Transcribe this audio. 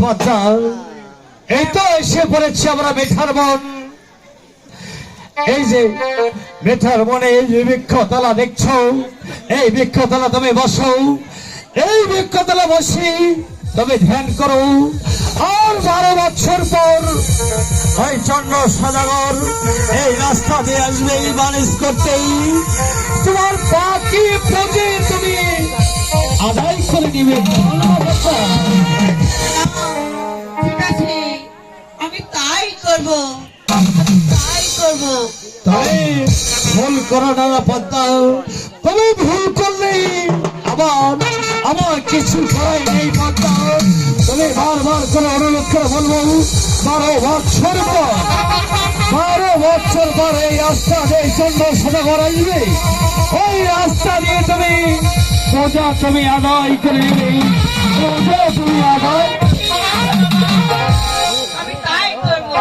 পদ্মা, এই তো এসে পড়েছি আমরা মেঠার বন। এই যে মেঠার বনে এই যে বৃক্ষতলা দেখছো, এই বৃক্ষতলা তুমি বসো, এই বৃক্ষতলা বসি তবে ধ্যান করো। আর 12 বছর পর ওই চন্দ্র সদাগর এই রাস্তা দিয়ে আসবে এই বাণিজ্য করতেই, তোমার বাকি পুঁজি তুমি আদায় করে নিবে। ঠিক আছে, আমি তাই করব, তাই করব। তাই ভুল করো না পদ্মা, তুমি ভুল করলে আবার আমার কিছু করাই নেই পদ্মা। তুমি বারবার করে অনুরোধ করে বলবো, 12 বছর পর, 12 বছর পর এই রাস্তা দিয়ে চন্দ্র সদাগর আসবে, ওই রাস্তা দিয়ে তুমি পূজা তুমি আদায় করে নেবে, পূজা তুমি আদায়। আমি তাই করব।